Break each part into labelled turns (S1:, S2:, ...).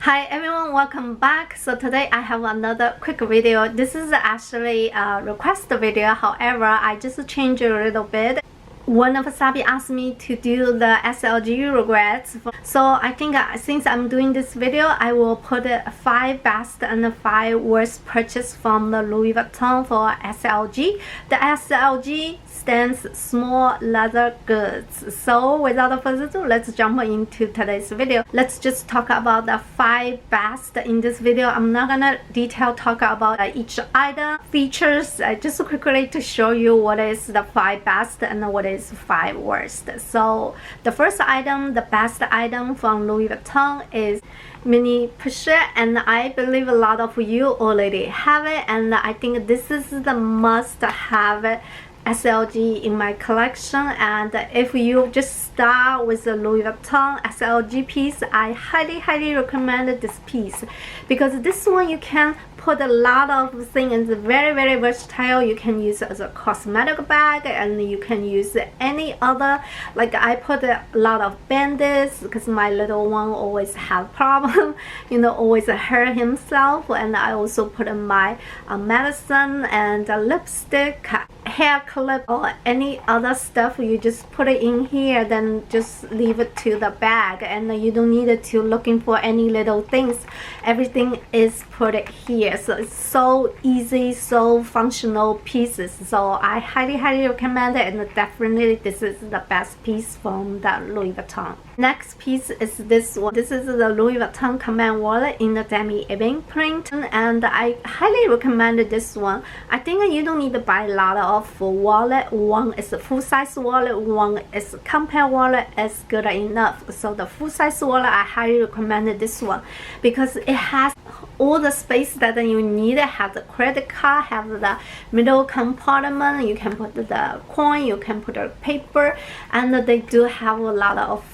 S1: Hi everyone, welcome back. So today I have another quick video. This is actually a request video, however I just changed it a little bit. One of Sabi asked me to do the SLG regrets, so I think since I'm doing this video, I will put 5 best and 5 worst purchase from the Louis Vuitton for SLG. The SLG stands small leather goods. So without further ado, let's jump into today's video. Let's just talk about the 5 best in this video. I'm not gonna detail talk about each item features, just quickly to show you what is the 5 best and what is 5 worst. So the first item, the best item from Louis Vuitton is mini pochette, and I believe a lot of you already have it, and I think this is the must have SLG in my collection. And if you just start with the Louis Vuitton SLG piece, I highly recommend this piece, because this one you can put a lot of things. It's very versatile. You can use it as a cosmetic bag, and you can use any other, like I put a lot of bandits because my little one always have problem always hurt himself, and I also put in my medicine and lipstick, hair clip, or any other stuff. You just put it in here, then just leave it to the bag, and you don't need to looking for any little things. Everything is put it here, so it's so easy, so functional pieces. So I highly recommend it, and definitely this is the best piece from the Louis Vuitton. Next piece is this one. This is the Louis Vuitton Command wallet in the Demi Ebene print, and I highly recommend this one. I think you don't need to buy a lot of wallet. One is a full-size wallet, one is a compact wallet, is good enough. So the full-size wallet, I highly recommend this one because it has all the space that you need. Have the credit card, have the middle compartment, you can put the coin, you can put the paper, and they do have a lot of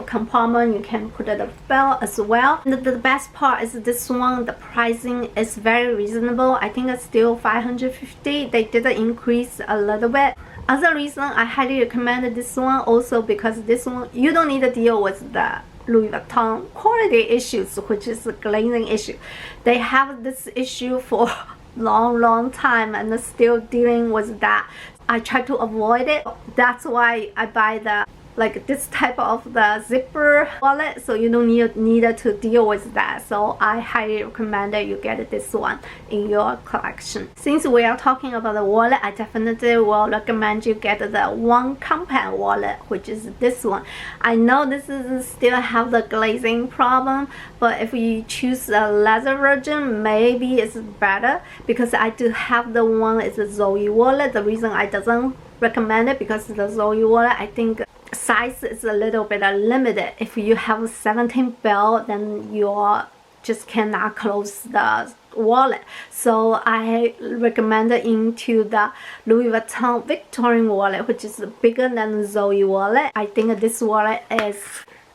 S1: compartment. You can put the belt as well. And the best part is this one, the pricing is very reasonable. I think it's still 550. They did increase a little bit. Other reason I highly recommend this one also because this one you don't need to deal with the Louis Vuitton quality issues, which is a glazing issue. They have this issue for long time and still dealing with that. I try to avoid it. That's why I buy the this type of the zipper wallet, so you don't need to deal with that. So I highly recommend that you get this one in your collection. Since we are talking about the wallet, I definitely will recommend you get the one compact wallet, which is this one. I know this is still have the glazing problem, but if you choose a leather version, maybe it's better, because I do have the one is a Zoe wallet. The reason I doesn't recommend it because the Zoe wallet, I think size is a little bit limited. If you have a 17 belt, then you just cannot close the wallet. So I recommend into the Louis Vuitton Victorine wallet, which is bigger than the Zoe wallet. I think this wallet is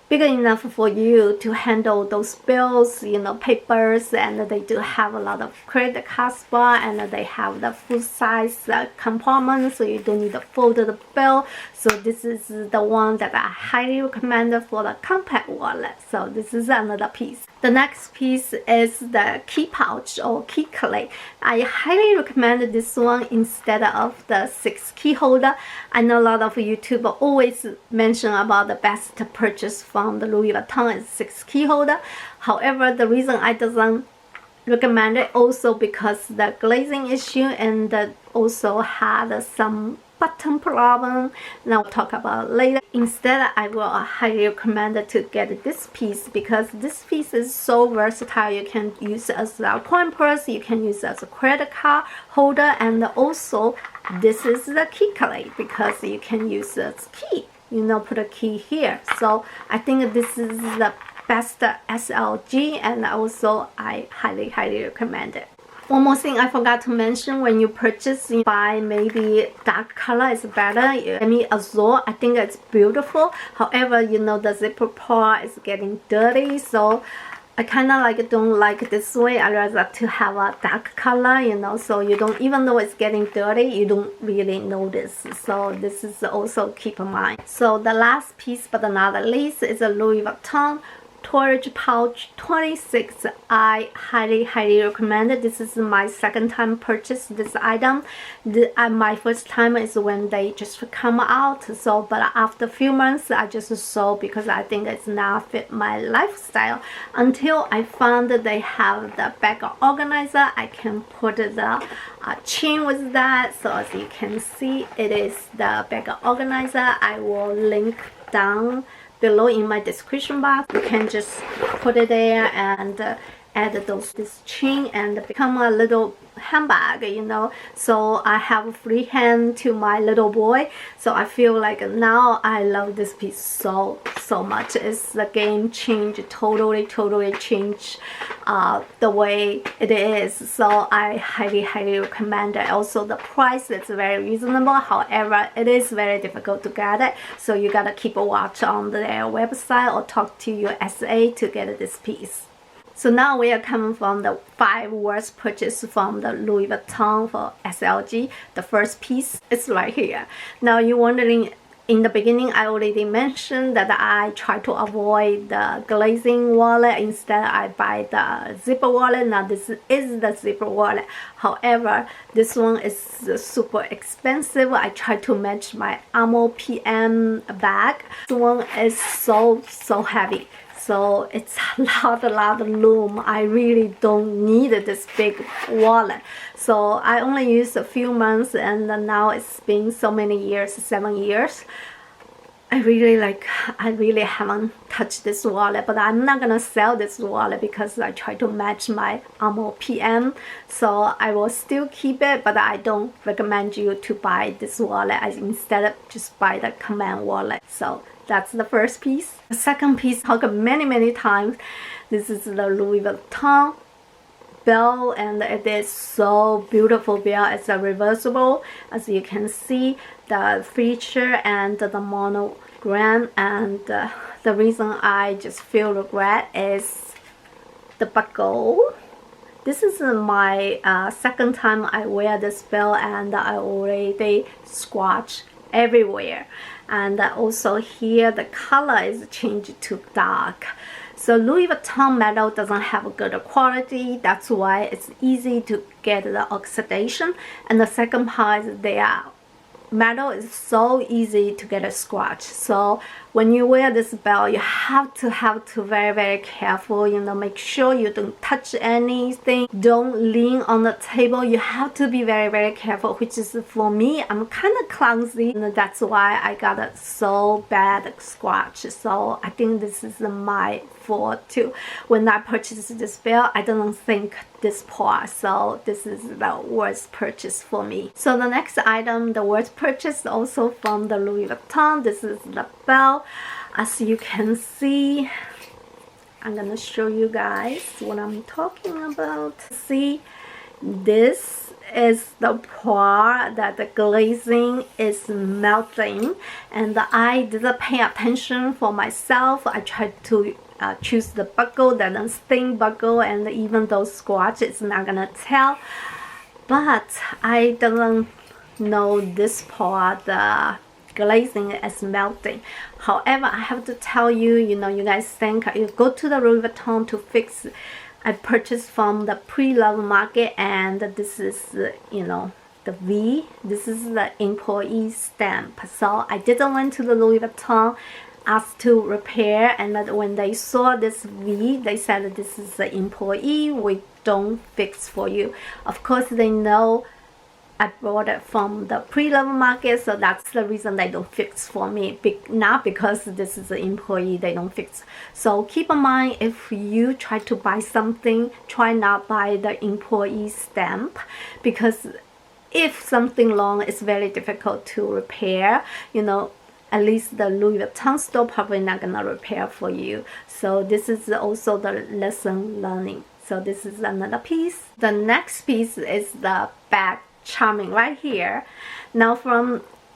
S1: big enough for you to handle those bills, papers, and they do have a lot of credit card spot, and they have the full size compartment, so you don't need to fold the bill. So this is the one that I highly recommend for the compact wallet. So this is another piece. The next piece is the key pouch or key clip. I highly recommend this one instead of the 6 key holder. I know a lot of YouTubers always mention about the best purchase from the Louis Vuitton is 6 key holder. However, the reason I doesn't recommend it also because the glazing issue, and also had some button problem, and I'll talk about later. Instead, I will highly recommend to get this piece because this piece is so versatile. You can use it as a coin purse, you can use it as a credit card holder, and also this is the key clip because you can use it as key. Put a key here. So I think this is the best SLG, and also I highly recommend it. One more thing I forgot to mention, when you purchase, buy maybe dark color is better. I mean azure, I think it's beautiful. However, the zipper part is getting dirty, so I kind of don't like this way. I rather to have a dark color, so you don't, even though it's getting dirty, you don't really notice. So this is also keep in mind. So the last piece but not the least is a Louis Vuitton storage pouch 26. I highly recommend it. This is my second time purchase this item. My first time is when they just come out, so but after a few months I just sold because I think it's not fit my lifestyle, until I found that they have the bag organizer. I can put the chain with that. So as you can see, it is the bag organizer. I will link down below in my description box. You can just put it there and add this chain and become a little handbag, you know. So I have a free hand to my little boy, so I feel like now I love this piece so much. It's the game changer, totally changed the way it is. So I highly recommend it. Also the price is very reasonable, however it is very difficult to get it, so you gotta keep a watch on their website or talk to your SA to get this piece. So now we are coming from the 5 worst purchase from the Louis Vuitton for SLG. The first piece is right here. Now you're wondering, in the beginning I already mentioned that I try to avoid the glazing wallet. Instead I buy the zipper wallet. Now this is the zipper wallet. However, this one is super expensive. I try to match my Armor PM bag. This one is so heavy. So it's a lot of room. I really don't need this big wallet. So I only used a few months, and now it's been so many years, 7 years. I really haven't touched this wallet, but I'm not gonna sell this wallet because I try to match my Armor PM. So I will still keep it, but I don't recommend you to buy this wallet. I instead just buy the Command wallet. So that's the first piece. The second piece, talked many times. This is the Louis Vuitton bell, and it is so beautiful bell. It's a reversible, as you can see, the feature and the monogram. And the reason I just feel regret is the buckle. This is my second time I wear this bell, and I already scratch everywhere. And also here the color is changed to dark. So Louis Vuitton metal doesn't have a good quality. That's why it's easy to get the oxidation. And the second part is their metal is so easy to get a scratch. So when you wear this belt, you have to very careful, you know, make sure you don't touch anything, don't lean on the table. You have to be very careful, which is, for me, I'm kind of clumsy, and that's why I got a so bad scratch. So I think this is my fault too. When I purchased this belt, I didn't think this part, so this is the worst purchase for me. So the next item, the worst purchase, also from the Louis Vuitton. This is the belt. As you can see, I'm gonna show you guys what I'm talking about. See, this is the part that the glazing is melting, and I didn't pay attention for myself. I tried to choose the buckle, that is thin buckle, and even though scratch, it's not gonna tell. But I didn't know this part, the glazing is melting. However, I have to tell you, you know, you guys think you go to the Louis Vuitton to fix. I purchased from the pre-love market, and this is, you know, the V. This is the employee stamp. So I didn't went to the Louis Vuitton, asked to repair, and that when they saw this V, they said this is the employee, we don't fix for you. Of course, they know I bought it from the pre-love market, so that's the reason they don't fix for me. Not because this is an employee, they don't fix. So keep in mind, if you try to buy something, try not buy the employee stamp, because if something wrong, it's very difficult to repair. You know, at least the Louis Vuitton store probably not gonna repair for you. So this is also the lesson learning. So this is another piece. The next piece is the bag. Charming right here. Now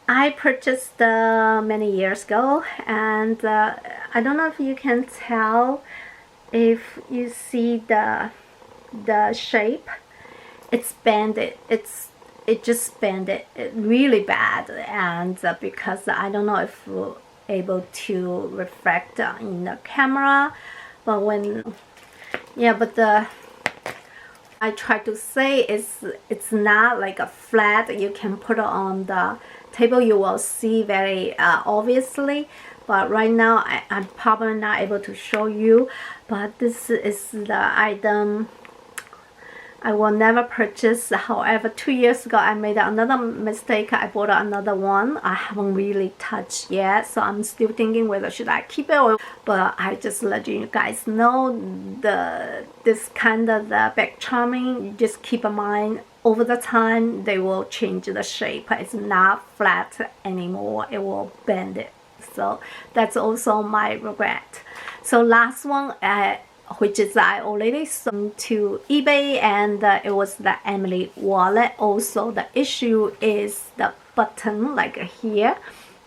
S1: I purchased many years ago, and I don't know if you can tell, if you see the shape, it's bended. It just bended really bad, and because I don't know if we're able to reflect in the camera, but I try to say it's not like a flat you can put on the table. You will see very obviously, but right now I'm probably not able to show you. But this is the item I will never purchase. However, 2 years ago I made another mistake. I bought another one. I haven't really touched yet, so I'm still thinking whether should I keep it or. But I just let you guys know this kind of the bag charming. You just keep in mind over the time they will change the shape. It's not flat anymore. It will bend it. So that's also my regret. So last one, which is I already sold to eBay, and it was the Emily wallet. Also the issue is the button like here.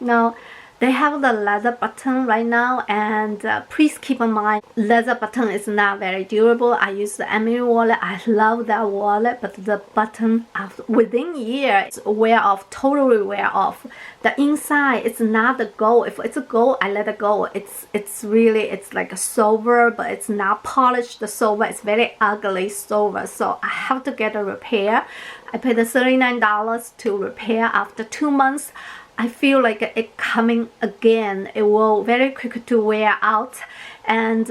S1: Now they have the leather button right now, and please keep in mind leather button is not very durable. I use the Emily wallet. I love that wallet, but the button within years wear off, totally wear off. The inside it's not the gold. If it's a gold, I let it go. It's really, it's like a silver, but it's not polished. The silver is very ugly silver, so I have to get a repair. I paid $39 to repair. After 2 months I feel like it coming again. It will very quick to wear out, and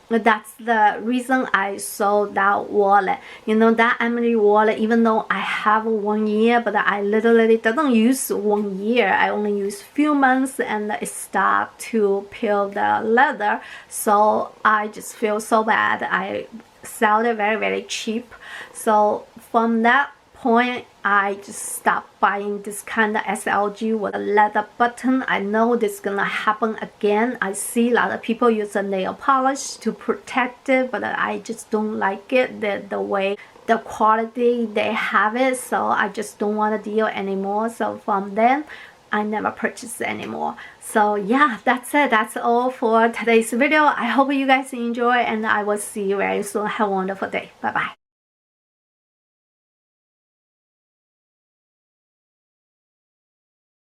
S1: that's the reason I sold that wallet. You know, that Emily wallet, even though I have 1 year, but I literally didn't use 1 year. I only use few months, and it start to peel the leather. So I just feel so bad. I sell it very, very cheap. So from that point, I just stopped buying this kind of SLG with a leather button. I know this is gonna happen again. I see a lot of people use a nail polish to protect it, but I just don't like it, the way the quality they have it. So I just don't want to deal anymore. So from then I never purchased it anymore. So yeah, that's it. That's all for today's video. I hope you guys enjoy, and I will see you very soon. Have a wonderful day. Bye bye.